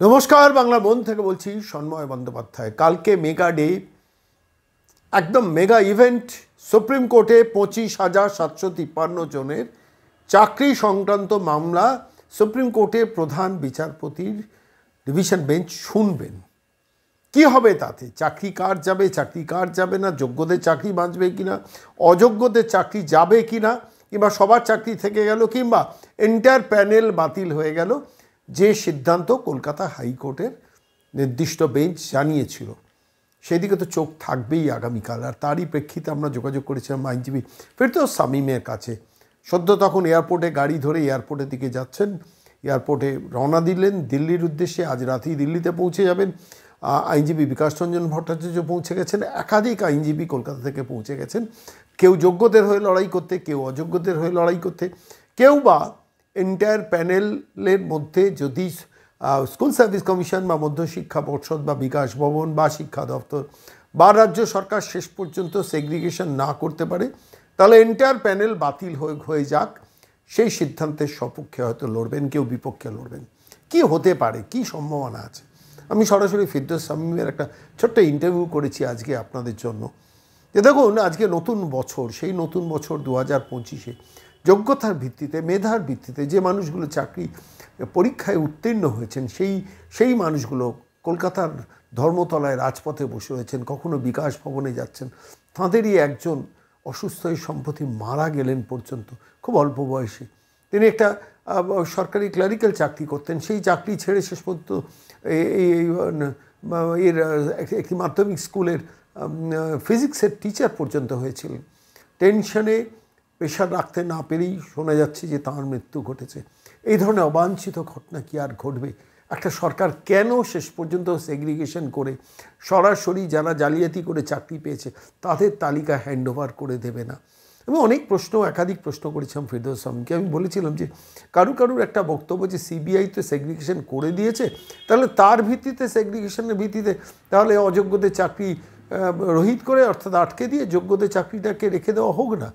নমস্কার, বাংলা মন থেকে বলছি সন্ময় বন্দ্যোপাধ্যায়। কালকে মেগা ডে, একদম মেগা ইভেন্ট। সুপ্রিম কোর্টে 25,753 জনের চাকরি সংক্রান্ত মামলা সুপ্রিম কোর্টের প্রধান বিচারপতির ডিভিশন বেঞ্চ শুনবেন। কি হবে তাতে? চাকরি কার যাবে, চাকরি কার যাবে না, যোগ্যদের চাকরি বাঁচবে কিনা, অযোগ্যদের চাকরি যাবে কিনা, কিংবা সবার চাকরি থেকে গেল, কিংবা এন্টায়ার প্যানেল বাতিল হয়ে গেল, যে সিদ্ধান্ত কলকাতা হাইকোর্টের নির্দিষ্ট বেঞ্চ জানিয়েছিল, সেদিকে তো চোখ থাকবেই আগামীকাল। আর তারই প্রেক্ষিতে আমরা যোগাযোগ করেছিলাম আইনজীবী ফিরদৌস শামীমের কাছে। সদ্য তখন এয়ারপোর্টে গাড়ি ধরে এয়ারপোর্টের দিকে যাচ্ছেন, এয়ারপোর্টে রওনা দিলেন দিল্লির উদ্দেশ্যে। আজ রাতেই দিল্লিতে পৌঁছে যাবেন। আইনজীবী বিকাশ রঞ্জন ভট্টাচার্য পৌঁছে গেছেন, একাধিক আইনজীবী কলকাতা থেকে পৌঁছে গেছেন। কেউ যোগ্যদের হয়ে লড়াই করতে, কেউ অযোগ্যদের হয়ে লড়াই করতে, কেউ বা এন্টায়ার প্যানেলের মধ্যে যদি স্কুল সার্ভিস কমিশন বা মধ্যশিক্ষা পর্ষদ বা বিকাশ ভবন বা শিক্ষা দপ্তর বা রাজ্য সরকার শেষ পর্যন্ত সেগ্রিগেশন না করতে পারে, তাহলে এন্টায়ার প্যানেল বাতিল হয়ে যাক, সেই সিদ্ধান্তের সপক্ষে হয়তো লড়বেন, কেউ বিপক্ষে লড়বেন। কি হতে পারে, কি সম্ভাবনা আছে? আমি সরাসরি ফিরদৌস শামীমের একটা ছোট্ট ইন্টারভিউ করেছি আজকে আপনাদের জন্য। যে দেখুন, আজকে নতুন বছর, সেই নতুন বছর 2025-এ যোগ্যতার ভিত্তিতে, মেধার ভিত্তিতে যে মানুষগুলো চাকরি পরীক্ষায় উত্তীর্ণ হয়েছেন, সেই মানুষগুলো কলকাতার ধর্মতলায় রাজপথে বসে রয়েছেন, কখনো বিকাশ ভবনে যাচ্ছেন। তাঁদেরই একজন অসুস্থ হয়ে সম্প্রতি মারা গেলেন পর্যন্ত, খুব অল্প বয়সে। তিনি একটা সরকারি ক্লারিক্যাল চাকরি করতেন, সেই চাকরি ছেড়ে শেষ পর্যন্ত এর একটি মাধ্যমিক স্কুলের ফিজিক্সের টিচার পর্যন্ত হয়েছিলেন। টেনশনে প্রেশার রাখতে না পেরেই শোনা যাচ্ছে যে তাঁর মৃত্যু ঘটেছে। এই ধরনের অবাঞ্ছিত ঘটনা কি আর ঘটবে? একটা সরকার কেন শেষ পর্যন্ত সেগ্রিগেশন করে সরাসরি যারা জালিয়াতি করে চাকরি পেয়েছে তাদের তালিকা হ্যান্ডওভার করে দেবে না? আমি অনেক প্রশ্ন, একাধিক প্রশ্ন করেছিলাম ফিরদৌস শামীমকে। আমি বলেছিলাম যে কারুর একটা বক্তব্য যে সিবিআই তো সেগ্রিগেশন করে দিয়েছে, তাহলে তার ভিত্তিতে, সেগ্রিগেশনের ভিত্তিতে, তাহলে অযোগ্যদের চাকরি রহিত করে, অর্থাৎ আটকে দিয়ে যোগ্যদের চাকরিটাকে রেখে দেওয়া হোক না।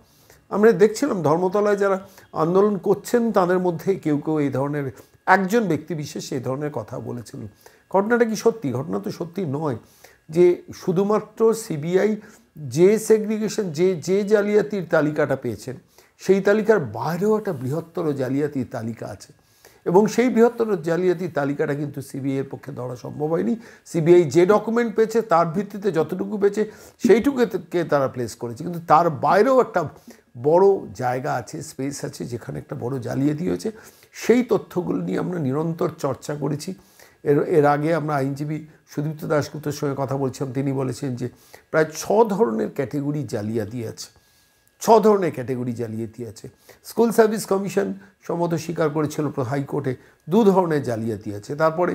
আমরা দেখছিলাম ধর্মতলায় যারা আন্দোলন করছেন তাদের মধ্যে কেউ এই ধরনের, একজন ব্যক্তি বিশেষ এই ধরনের কথা বলেছিলেন। ঘটনাটা কি সত্যি? ঘটনা তো সত্যি নয়। যে শুধুমাত্র সিবিআই যে সেগ্রিগেশন, যে জালিয়াতির তালিকাটা পেয়েছেন, সেই তালিকার বাইরেও একটা বৃহত্তর জালিয়াতির তালিকা আছে, এবং সেই বৃহত্তর জালিয়াতির তালিকাটা কিন্তু সিবিআইয়ের পক্ষে ধরা সম্ভব হয়নি। সিবিআই যে ডকুমেন্ট পেয়েছে তার ভিত্তিতে যতটুকু পেয়েছে সেইটুকুকে তারা প্লেস করেছে, কিন্তু তার বাইরেও একটা বড় জায়গা আছে, স্পেস আছে, যেখানে একটা বড় জালিয়াতি হয়েছে। সেই তথ্যগুলো নিয়ে আমরা নিরন্তর চর্চা করেছি। এর আগে আমরা আইনজীবী সুদীপ্ত দাশগুপ্তের সঙ্গে কথা বলছিলাম। তিনি বলেছেন যে প্রায় 6 ধরনের ক্যাটেগরি জালিয়াতি আছে, 6 ধরনের ক্যাটেগরি জালিয়াতি আছে। স্কুল সার্ভিস কমিশন সম্মত স্বীকার করেছিল হাইকোর্টে 2 ধরনের জালিয়াতি আছে। তারপরে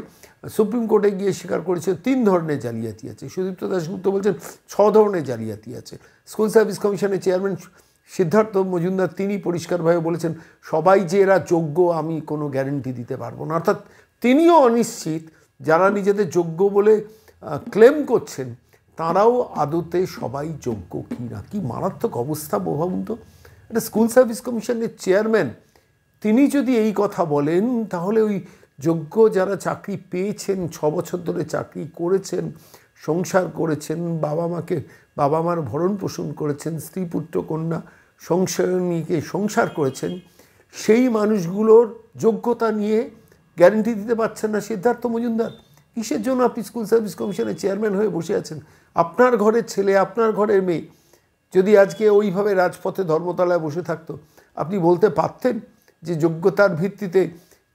সুপ্রিম কোর্টে গিয়ে স্বীকার করেছিল 3 ধরনের জালিয়াতি আছে। সুদীপ্ত দাশগুপ্ত বলছেন 6 ধরনের জালিয়াতি আছে। স্কুল সার্ভিস কমিশনের চেয়ারম্যান সিদ্ধার্থ মজুমদার তিনি পরিষ্কারভাবে বলেছেন, সবাই যে এরা যোগ্য আমি কোনো গ্যারেন্টি দিতে পারবো না। অর্থাৎ তিনিও অনিশ্চিত, যারা নিজেদের যোগ্য বলে ক্লেম করছেন তারাও আদতে সবাই যোগ্য কি না। কি মারাত্মক অবস্থা ভাবুন তো। একটা স্কুল সার্ভিস কমিশনের চেয়ারম্যান তিনি যদি এই কথা বলেন, তাহলে ওই যোগ্য যারা চাকরি পেয়েছেন, 6 বছর ধরে চাকরি করেছেন, সংসার করেছেন, বাবা মার ভরণ পোষণ করেছেন, স্ত্রী পুত্র কন্যা সংসারীকে সংসার করেছেন, সেই মানুষগুলোর যোগ্যতা নিয়ে গ্যারেন্টি দিতে পারছেন না সিদ্ধার্থ মজুমদার। কিসের জন্য আপনি স্কুল সার্ভিস কমিশনের চেয়ারম্যান হয়ে বসে আছেন? আপনার ঘরের ছেলে, আপনার ঘরের মেয়ে যদি আজকে ওইভাবে রাজপথে ধর্মতলায় বসে থাকতো, আপনি বলতে পারতেন যে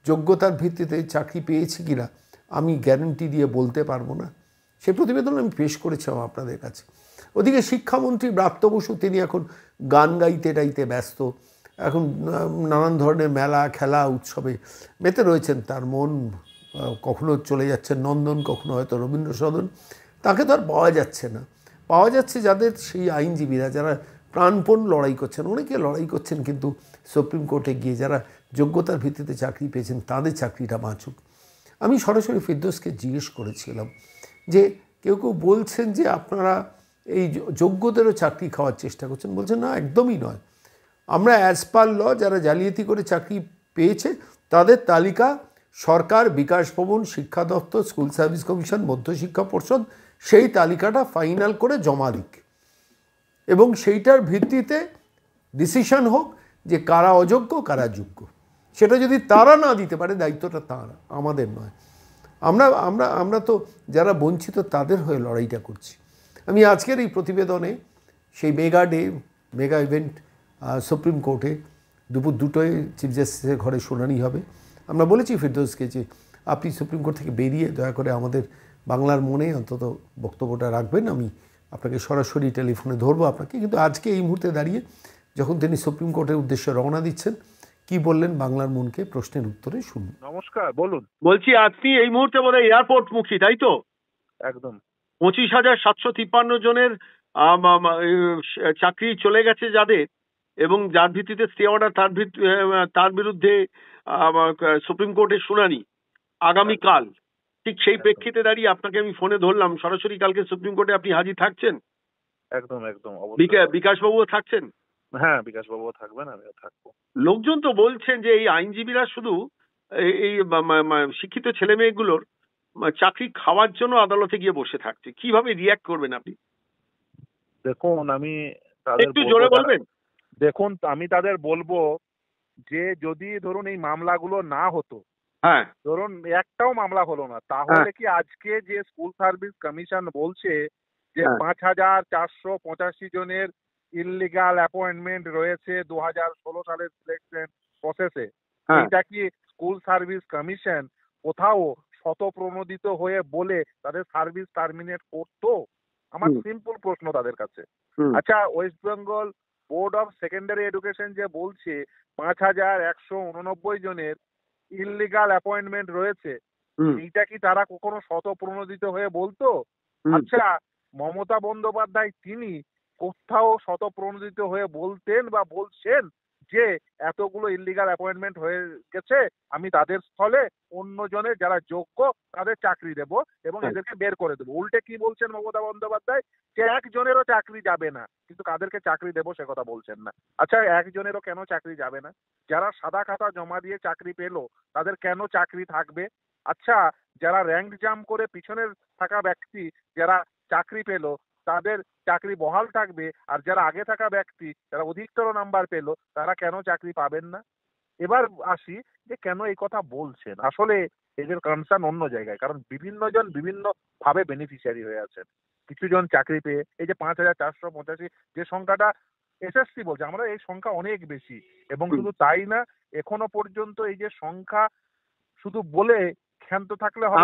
যোগ্যতার ভিত্তিতে চাকরি পেয়েছি কিনা আমি গ্যারেন্টি দিয়ে বলতে পারবো না? সে প্রতিবেদন আমি পেশ করেছিলাম আপনাদের কাছে। ওদিকে শিক্ষামন্ত্রী ব্রাত্য বসু তিনি এখন গান গাইতে ব্যস্ত, এখন নানান ধরনের মেলা, খেলা, উৎসবে মেতে রয়েছেন। তার মন কখনো চলে যাচ্ছেন নন্দন, কখনো হয়তো রবীন্দ্র সদন। তাকে তো আর পাওয়া যাচ্ছে না। পাওয়া যাচ্ছে যাদের, সেই আইনজীবীরা যারা প্রাণপণ লড়াই করছেন। অনেকে লড়াই করছেন কিন্তু সুপ্রিম কোর্টে গিয়ে, যারা যোগ্যতার ভিত্তিতে চাকরি পেয়েছেন তাদের চাকরিটা বাঁচুক। আমি সরাসরি ফিরদৌসকে জিজ্ঞেস করেছিলাম যে কেউ বলছেন যে আপনারা এই যোগ্যদেরও চাকরি খাওয়ার চেষ্টা করছেন। বলছেন না, একদমই নয়। আমরা অ্যাজ পার ল যারা জালিয়াতি করে চাকরি পেয়েছে তাদের তালিকা সরকার, বিকাশ ভবন, শিক্ষা দপ্তর, স্কুল সার্ভিস কমিশন, মধ্যশিক্ষা পর্ষদ সেই তালিকাটা ফাইনাল করে জমা দিক এবং সেইটার ভিত্তিতে ডিসিশন হোক যে কারা অযোগ্য কারা যোগ্য। সেটা যদি তারা না দিতে পারে দায়িত্বটা তারা, আমাদের নয়। আমরা আমরা আমরা তো যারা বঞ্চিত তাদের হয়ে লড়াইটা করছি। আমি আজকের এই প্রতিবেদনে সেই মেগা ইভেন্ট সুপ্রিম কোর্টে দুপুর 2টোয় চিফ জাস্টিসের ঘরে শুনানি হবে। আমরা বলেছি ফিরদৌসকে যে আপনি সুপ্রিম কোর্ট থেকে বেরিয়ে দয়া করে আমাদের বাংলার মনে অন্তত বক্তব্যটা রাখবেন, আমি আপনাকে সরাসরি টেলিফোনে ধরবো আপনাকে। কিন্তু আজকে এই মুহূর্তে দাঁড়িয়ে যখন তিনি সুপ্রিম কোর্টের উদ্দেশ্যে রওনা দিচ্ছেন, কি বললেন বাংলার মনকে প্রশ্নের উত্তরে শুনুন। নমস্কার, বলুন। বলছি আপনি এই মুহূর্তে বোধহয় এয়ারপোর্ট মুখী, তাই তো? একদম। 25,753 জনের চাকরি চলে গেছে যাদের, এবং যার ভিত্তিতে স্টে অর্ডার, তার বিরুদ্ধে সুপ্রিম কোর্টের শুনানি আগামীকাল। ঠিক সেই প্রেক্ষিতে দাঁড়িয়ে আপনাকে আমি ফোনে ধরলাম। সরাসরি কালকে সুপ্রিম কোর্টে আপনি হাজির থাকছেন? একদম একদম, অবশ্যই। বিকাশ বাবুও থাকছেন? হ্যাঁ, বিকাশ বাবুও থাকবেন, আমিও থাকবো। লোকজন তো বলছেন যে এই আইনজীবীরা শুধু এই শিক্ষিত ছেলে মেয়েগুলোর চাকরি খাওয়ার জন্য আদালতে গিয়ে বসে থাকছে। কিভাবে রিয়াক্ট করবেন আপনি? দেখুন, আমি তাদের একটু জোরে বলবেন। দেখুন, আমি তাদের বলবো যে যদি ধরুন এই মামলাগুলো না হতো, হ্যাঁ, ধরুন একটাও মামলা হলো না, তাহলে কি আজকে যে স্কুল সার্ভিস কমিশন বলছে যে 5,485 জনের ইললিগাল অ্যাপয়েন্টমেন্ট রয়েছে 2016 সালের সিলেকশন প্রসেসে, এটা কি স্কুল সার্ভিস কমিশন কোথাও শতপ্রণোদিত হয়ে বলে তাদের সার্ভিস টার্মিনেট করতো? আমার সিম্পল প্রশ্ন তাদের কাছে। আচ্ছা, West Bengal board of secondary education যে বলছে 5,189 জনের ইললিগাল অ্যাপয়েন্টমেন্ট রয়েছে, এইটা কি তারা কখনো শতপ্রণোদিত হয়ে বলতো? আচ্ছা, মমতা বন্দ্যোপাধ্যায় তিনি কোথাও শতপ্রণোদিত হয়ে বলতেন বা বলছেন যে এতগুলো ইললিগাল অ্যাপয়েন্টমেন্ট হয়ে গেছে, আমি তাদের স্থলে অন্যজনের যারা যোগ্য তাদের চাকরি দেব এবং এদেরকে বের করে দেবো? উল্টে কি বলছেন মমতা বন্দ্যোপাধ্যায়? যে একজনেরও চাকরি যাবে না, কিন্তু কাদেরকে চাকরি দেবো সে কথা বলছেন না। আচ্ছা, একজনেরও কেন চাকরি যাবে না? যারা সাদা খাতা জমা দিয়ে চাকরি পেলো তাদের কেন চাকরি থাকবে? আচ্ছা, যারা র্যাঙ্ক জাম্প করে পিছনের থাকা ব্যক্তি যারা চাকরি পেলো তাদের চাকরি বহাল থাকবে, আর যারা আগে থাকা ব্যক্তি যারা অধিকতর নাম্বার পেলো তারা কেন চাকরি পাবেন না? এবার আসি যে কেন এই কথা বলছেন। আসলে এদের কনসার্ন অন্য জায়গায়, কারণ বিভিন্ন জন বিভিন্ন ভাবে বেনিফিশিয়ারি হয়ে আছেন। কিছু জন চাকরি পেয়ে এই যে 5,485 যে সংখ্যাটা এসএসসি বলছে, আমরা এই সংখ্যা অনেক বেশি, এবং শুধু তাই না, এখনো পর্যন্ত এই যে সংখ্যা শুধু বলে ক্ষান্ত থাকলে হবে।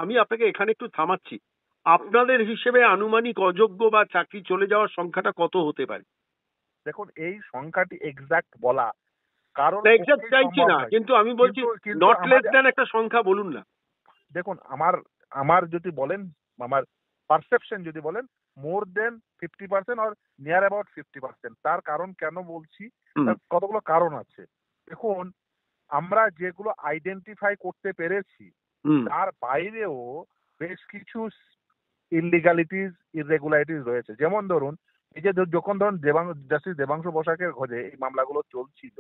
আমি আপনাকে এখানে একটু থামাচ্ছি। আপনাদের হিসেবে আনুমানিক অযোগ্য বা চাকরি চলে যাওয়ার সংখ্যাটা কত হতে পারে? দেখুন, এই সংখ্যাটি এক্সাক্ট বলা কারণ এক্সাক্ট চাইছি না, কিন্তু আমি বলছি নট লেস দ্যান একটা সংখ্যা বলুন না। দেখুন, আমার যদি বলেন, আমার পারসেপশন যদি বলেন, মোর দেন 50% অর নিয়ার অ্যাবাউট 50%। তার কারণ কেন বলছি, কতগুলো কারণ আছে। দেখুন, আমরা যেগুলো আইডেন্টিফাই করতে পেরেছি তার বাইরেও বেশ কিছু ইললিগালিটিস ইররেগুলারিটিস রয়েছে। যেমন ধরুন, এই যে যখন ধরুন জাস্টিস দেবাংশু বসাকের ঘরে এই মামলাগুলো চলছিল,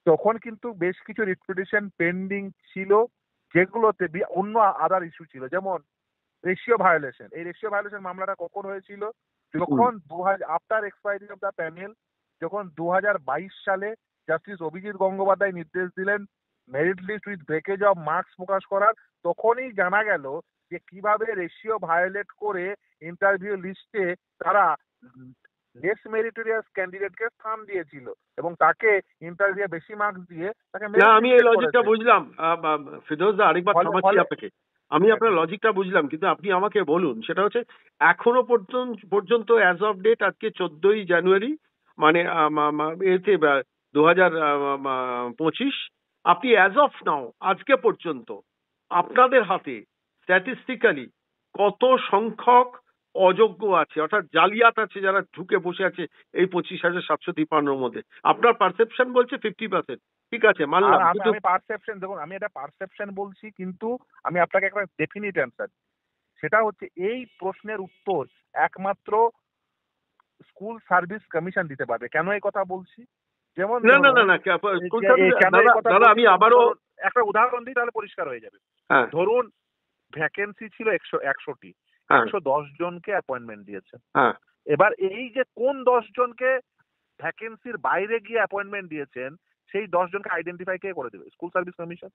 তখন কিন্তু বেশ কিছু রিট পিটিশন পেন্ডিং ছিল, যেগুলোতে অন্য আদার ইস্যু ছিল, যেমন রেশিও ভায়োলেশন। এই রেশিও ভায়োলেশন মামলাটা কখন হয়েছিল? যখন after expiry of the panel, যখন 2022 সালে জাস্টিস অভিজিৎ গঙ্গোপাধ্যায় নির্দেশ দিলেন merit list with breakage of marks প্রকাশ করার, তখনই জানা গেল যে কিভাবে রেশিও ভায়োলেট করে ইন্টারভিউ লিস্টে তারা লেস মেরিটোরিয়াস ক্যান্ডিডেটকে স্থান দিয়েছিল এবং তাকে ইন্টারভিউ বেশি মার্কস দিয়ে তাকে। আমি এই লজিকটা বুঝলাম ফিরদৌস দা, আরেকবার থামাচ্ছি আপনাকে। আমি আপনার লজিকটা বুঝলাম, কিন্তু আপনি আমাকে বলুন, সেটা হচ্ছে এখনো পর্যন্ত অ্যাজ অফ ডেট আজকে 14ই জানুয়ারি, মানে এতে 2025, আপনি অ্যাজ অফ নাও আজকে পর্যন্ত আপনাদের হাতে স্ট্যাটিস্টিক্যালি কত সংখ্যক অযোগ্য আছে, অর্থাৎ জালিয়াত আছে, যারা ঢুকে বসে আছে এই 25,753 মধ্যে? আপনার পারসেপশন বলছে 50%, ঠিক আছে, মানলাম। আমি পারসেপশন, দেখুন আমি এটা পারসেপশন বলছি, কিন্তু আমি আপনাকে একটা ডেফিনিট অ্যান্সার, সেটা হচ্ছে এই প্রশ্নের উত্তর একমাত্র স্কুল সার্ভিস কমিশন দিতে পারবে। কেন এই কথা বলছি? যেমন না, আমি একটা উদাহরণ দিই তাহলে পরিষ্কার হয়ে যাবে। ধরুন ভ্যাকেন্সি ছিল 100টি, 110 জনকে অ্যাপয়েন্টমেন্ট দিয়েছে। এবার এই যে কোন 10 জনকে ভ্যাকেন্সির বাইরে গিয়ে অ্যাপয়েন্টমেন্ট দিয়েছেন সেই 10 জনকে আইডেন্টিফাই কে করে দেবে? School service commission.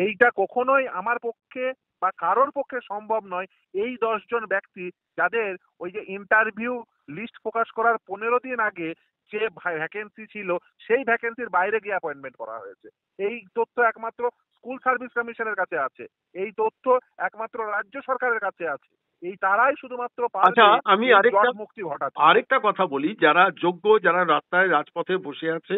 এইটা কখনোই আমার পক্ষে বা কারোর পক্ষে সম্ভব নয়। এই 10 জন ব্যক্তি যাদের ওই যে ইন্টারভিউ লিস্ট প্রকাশ করার 15 দিন আগে যে ভ্যাকেন্সি ছিল সেই ভ্যাকেন্সির বাইরে গিয়ে অ্যাপয়েন্টমেন্ট করা হয়েছে, এই তথ্য একমাত্র স্কুল সার্ভিস কমিশনের কাছে আছে, এই তথ্য একমাত্র রাজ্য সরকারের কাছে আছে। এই তারাই শুধুমাত্র আচ্ছা, আমি আরেকটা কথা বলি, যারা যোগ্য, যারা রাস্তায় রাজপথে বসে আছে,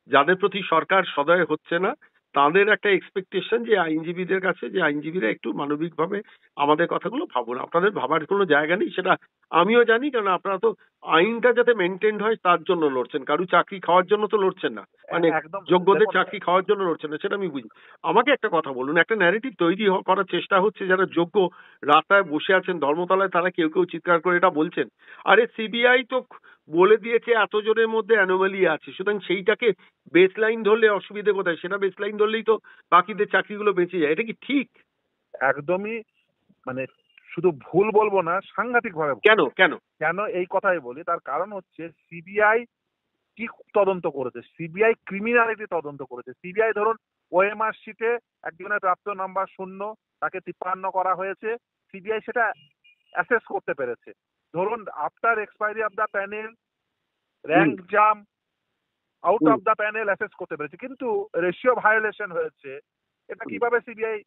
যাদের প্রতি সরকার সদয় হচ্ছে না, তাদের একটা এক্সপেকটেশন যে আইনজীবীদের কাছে, যে আইনজীবীরা একটু মানবিকভাবে আমাদের কথাগুলো ভাবুন। আপনাদের ভাবার কোনো জায়গা নেই, সেটা আমিও জানি, কারণ আপনারা তো আইনটা যাতে মেনটেন হয় তার জন্য লড়ছেন, কারু চাকরি খাওয়ার জন্য তো লড়ছেন না, মানে যোগ্যদের চাকরি খাওয়ার জন্য লড়ছেন না, সেটা আমি বুঝি। আমাকে একটা কথা বলুন, একটা ন্যারেটিভ তৈরি করার চেষ্টা হচ্ছে যারা যোগ্য রাস্তায় বসে আছেন ধর্মতলায়, তারা কেউ কেউ চিৎকার করে এটা বলছেন, আরে সিবিআই তো বলে দিয়েছে এতজনের মধ্যে অ্যানোমালি আছে, সুতরাং সেইটাকে বেস লাইন ধরলে অসুবিধে কোথায়? সেটা বেস লাইন ধরলেই তো বাকিদের চাকরিগুলো বেঁচে যায়। এটা কি ঠিক? একদমই, মানে শুধু ভুল বলবো না, সাংঘাতিক ভাবে। কেন কেন কেন এই কথাই বলি, তার কারণ হচ্ছে সিবিআই কি তদন্ত করেছে? সিবিআই ক্রিমিনালিটি তদন্ত করেছে। সিবিআই ধরুন ওএমআর শিটে একজনের প্রাপ্ত নাম্বার 0, তাকে 53 করা হয়েছে, সিবিআই সেটা অ্যাসেস করতে পেরেছে। ধরুন after expiry of the panel, rank জাম, out of the panel assess করতে পেরেছে, কিন্তু রেশিও ভায়োলেশন হয়েছে। এটা কিভাবে সিবিআই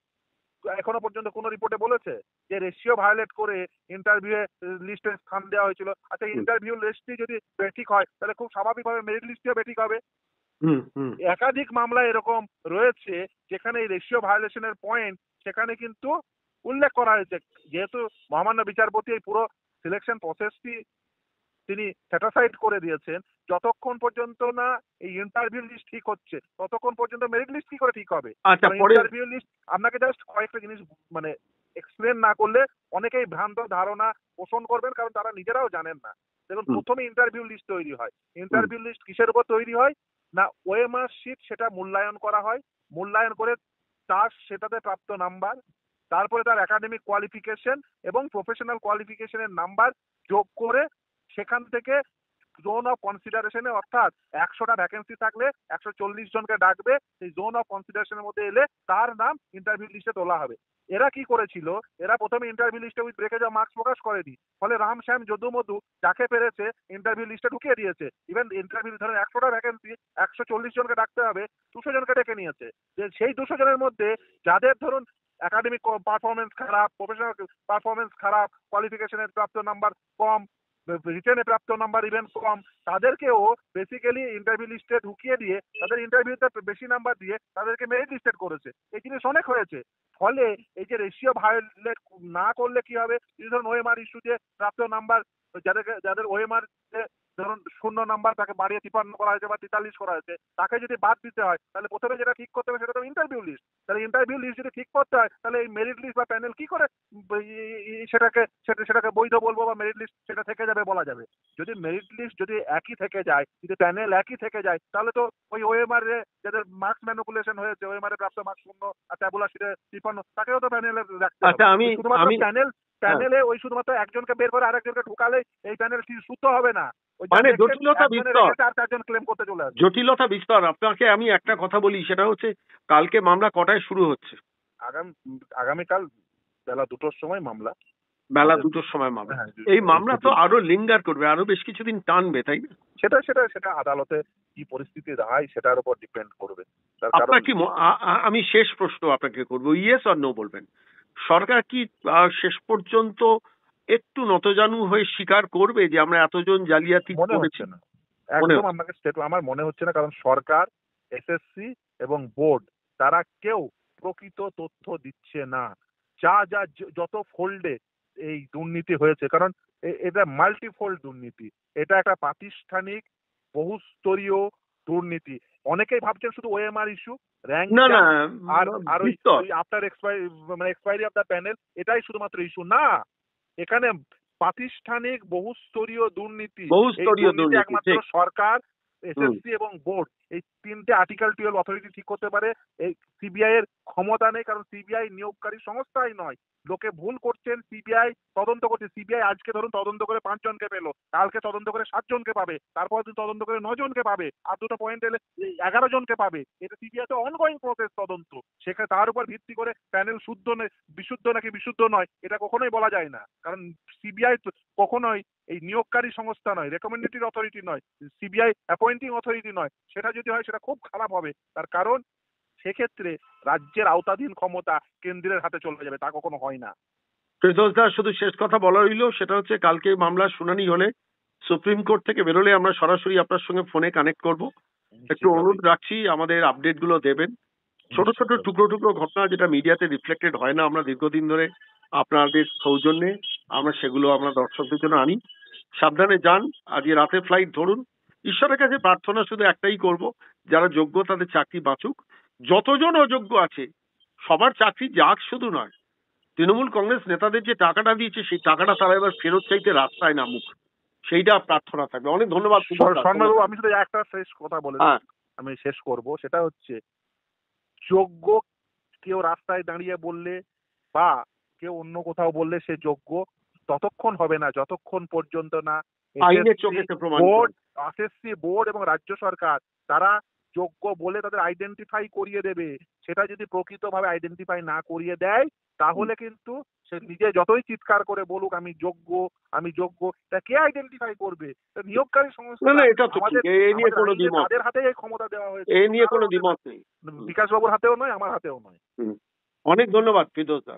এখনো পর্যন্ত কোন রিপোর্টে বলেছে যে রেশিও ভায়োলেট করে ইন্টারভিউ লিস্টে স্থান দেওয়া হয়েছিল? আচ্ছা, ইন্টারভিউ লিস্টটি যদি বেঠিক হয় তাহলে খুব স্বাভাবিকভাবে মেরিট লিস্টেও বেঠিক হবে। একাধিক মামলা এরকম রয়েছে যেখানে এই রেশিও ভায়োলেশনের পয়েন্ট সেখানে কিন্তু উল্লেখ করা হয়েছে। যেহেতু মহামান্য বিচারপতি এই পুরো সিলেকশন প্রসেসটি তিনি স্যাটিসফাইড করে দিয়েছেন, যতক্ষণ পর্যন্ত না এই ইন্টারভিউ লিস্ট ঠিক হচ্ছে ততক্ষণ পর্যন্ত মেরিট লিস্ট কি করে ঠিক হবে? ইন্টারভিউ লিস্ট আপনাকে জাস্ট কয়েকটা জিনিস মানে এক্সপ্লেন না করলে অনেকেই ভ্রান্ত ধারণা পোষণ করবেন, কারণ তারা নিজেরাও জানেন না। দেখুন, প্রথমে ইন্টারভিউ লিস্ট তৈরি হয়। ইন্টারভিউ লিস্ট কিসের উপর তৈরি হয় না, ওএমআর শিট সেটা মূল্যায়ন করা হয়। মূল্যায়ন করে তার সেটাতে প্রাপ্ত নাম্বার, তারপরে তার একাডেমিক কোয়ালিফিকেশন এবং প্রফেশনাল কোয়ালিফিকেশনের নাম্বার যোগ করে সেখান থেকে জোন অফ কনসিডারেশনে, অর্থাৎ 100টা ভ্যাকেন্সি থাকলে 140 জনকে ডাকবে, সেই জোন অফ কনসিডারেশনের মধ্যে এলে তার নাম ইন্টারভিউ লিস্টে তোলা হবে। এরা কি করেছিল, এরা প্রথমে ইন্টারভিউ লিস্টে উইথ ব্রেকেজ অফ মার্কস প্রকাশ করেনি, ফলে রাম শ্যাম যদু মধু যাকে পেরেছে ইন্টারভিউ লিস্টে ঢুকিয়ে দিয়েছে। ইভেন ইন্টারভিউ ধরেন 100টা ভ্যাকেন্সি, 140 জনকে ডাকতে হবে, 200 জনকে ডেকে নিয়েছে। যে সেই 200 জনের মধ্যে যাদের ধরুন একাডেমিক পারফরমেন্স খারাপ, প্রফেশনাল পারফরমেন্স খারাপ, কোয়ালিফিকেশনের প্রাপ্ত নাম্বার কম, রিটেনে প্রাপ্ত নাম্বার ইভেন কম, তাদেরকেও বেসিক্যালি ইন্টারভিউ লিস্টে ঢুকিয়ে দিয়ে তাদের ইন্টারভিউতে বেশি নাম্বার দিয়ে তাদেরকে মেরিট লিস্টেড করেছে। এই জিনিস অনেক হয়েছে। ফলে এই যে রেশিও ভায়োলেট না করলে কি হবে, ধরুন ওএমআর ইস্যুতে প্রাপ্ত নাম্বার যাদের ওএমআর ধরুন 0 নাম্বার তাকে বাড়িয়ে 53 করা হয়েছে বা 43 করা হয়েছে, তাকে যদি বাদ দিতে হয় তাহলে প্রথমে যেটা ঠিক করতে হবে সেটা তো ইন্টারভিউ লিস্ট। তাহলে ইন্টারভিউ লিস্ট যদি ঠিক করতে হয় তাহলে এই মেরিট লিস্ট বা প্যানেল কি করে সেটাকে বৈধ বলবো বা মেরিট লিস্ট সেটা থেকে যাবে বলা যাবে? যদি মেরিট লিস্ট যদি একই থেকে যায়, যদি প্যানেল একই থেকে যায়, তাহলে তো ওই ওএমআর যাদের মার্কস ম্যানিপুলেশন হয়েছে, ওএমআর প্রাপ্ত মার্কস 0 আর ট্যাবুলার শিটে 53, তাকেও তো প্যানেলে রাখতে হবে। শুধুমাত্র প্যানেলে ওই শুধুমাত্র একজনকে বের করে আরেকজনকে ঢুকালে এই প্যানেল শুদ্ধ হবে না, মানে জটিলতা বিস্তর, 4-4 জন ক্লেম করতে চলে আসবে। জটিলতা বিস্তর। আপনাকে আমি একটা কথা বলি, সেটা হচ্ছে কালকে মামলা কটায় শুরু হচ্ছে? আগামীকাল বেলা 2টোর সময় মামলা। বেলা 2টোর সময় মামলা। এই মামলা তো আরো লিঙ্গার করবে, আরো বেশ কিছুদিন টানবে, তাই না? সেটা আদালতে কি পরিস্থিতি হয় সেটার উপর ডিপেন্ড করবে। আপনার কি, আমি শেষ প্রশ্ন আপনাকে করবো, ইয়েস অর নো বলবেন, সরকার কি শেষ পর্যন্ত একটু নতজানু হয়ে স্বীকার করবে যে আমরা এতজন জালিয়াতি করেছি? একদম আমার মনে হচ্ছে না, কারণ সরকার, এসএসসি এবং বোর্ড তারা কেউ প্রকৃত তথ্য দিচ্ছে না। যত ফোল্ডে এই দুর্নীতি হয়েছে, কারণ এটা মাল্টিফোল্ড দুর্নীতি, এটা একটা প্রাতিষ্ঠানিক বহুস্তরীয় দুর্নীতি। অনেকেই ভাবছেন শুধু ওএমআর ইস্যু, র্যাঙ্ক আর after expiry of the panel এটাই শুধুমাত্র ইস্যু না। এখানে প্রাতিষ্ঠানিক বহুস্তরীয় দুর্নীতি, একমাত্র সরকার, এসএসসি এবং বোর্ড এই 3টে আর্টিকেল 12 অথরিটি ঠিক করতে পারে। এই সিবিআই এর ক্ষমতা নেই, কারণ সিবিআই নিয়োগকারী সংস্থাই নয়। লোকে ভুল করছেন, সিবিআই তদন্ত করছে। সিবিআই আজকে ধরুন তদন্ত করে 5 জনকে পেলো, কালকে তদন্ত করে 7 জনকে পাবে, তারপর দিন তদন্ত করে 9 জনকে পাবে, আর 2টো পয়েন্ট এলে 11 জনকে পাবে। এটা সিবিআই তো অনগোয়িং প্রসেস তদন্ত। সেখানে তার উপর ভিত্তি করে প্যানেল বিশুদ্ধ নাকি বিশুদ্ধ নয় এটা কখনোই বলা যায় না, কারণ সিবিআই কখনোই এই নিয়োগকারী সংস্থা নয়, রেকমেন্ডেটরি অথরিটি নয়, সিবিআই অ্যাপয়েন্টিং অথরিটি নয়। সেটা যদি হয় সেটা খুব খারাপ হবে, তার কারণ সেক্ষেত্রে রাজ্যের আওতাধীন ক্ষমতা কেন্দ্রের হাতে চলে যাবে, তা কখনো হয় না। ফেরদৌস দা, শুধু শেষ কথা বলা রইল, সেটা হচ্ছে কালকে মামলার শুনানি হলে সুপ্রিম কোর্ট থেকে বেরোলে আমরা সরাসরি আপনার সঙ্গে ফোনে কানেক্ট করব। একটু অনুরোধ রাখছি আমাদের আপডেট গুলো দেবেন। ছোট ছোট টুকরো টুকরো ঘটনা যেটা মিডিয়াতে রিফ্লেক্টেড হয় না, আমরা দীর্ঘদিন ধরে আপনাদের সৌজন্যে আমরা সেগুলো আমরা দর্শকদের জন্য আনি। সাবধানে যান, আজকে রাতে ফ্লাইট ধরুন। ঈশ্বরের কাছে প্রার্থনা শুধু একটাই করব, যারা যোগ্য তাদের চাকরি বাঁচুক। যতজন অযোগ্য আছে সবার চাকরি যাক শুধু নয়, তৃণমূল কংগ্রেস নেতাদের যে টাকাটা দিয়েছে সেই টাকাটা তারা এবার ফেরত চাইতে রাস্তায় নামুক, সেইটা প্রার্থনা থাকবে। অনেক ধন্যবাদ। শর্মাবাবু, আমি শুধু একটা শেষ কথা বলে আমি শেষ করব, সেটা হচ্ছে যোগ্য কেউ রাস্তায় দাঁড়িয়ে বললে বা কেউ অন্য কোথাও বললে সে যোগ্য ততক্ষণ হবে না যতক্ষণ পর্যন্ত না এসএসসি বোর্ড এবং রাজ্য সরকার তারা যোগ্য বলে তাদের আইডেন্টিফাই করিয়ে দেবে। সেটা যদি প্রকৃতভাবে আইডেন্টিফাই না করিয়ে দেয় তাহলে কিন্তু সে নিজে যতই চিৎকার করে বলুক আমি যোগ্য আমি যোগ্য, তা কে আইডেন্টিফাই করবে? নিয়োগকারী সংস্থা, তাদের হাতে এই ক্ষমতা দেওয়া হয়েছে, এ নিয়ে কোনো দ্বিমত নেই। বিকাশ বাবুর হাতেও নয়, আমার হাতেও নয়। অনেক ধন্যবাদ ফেরদৌস দা।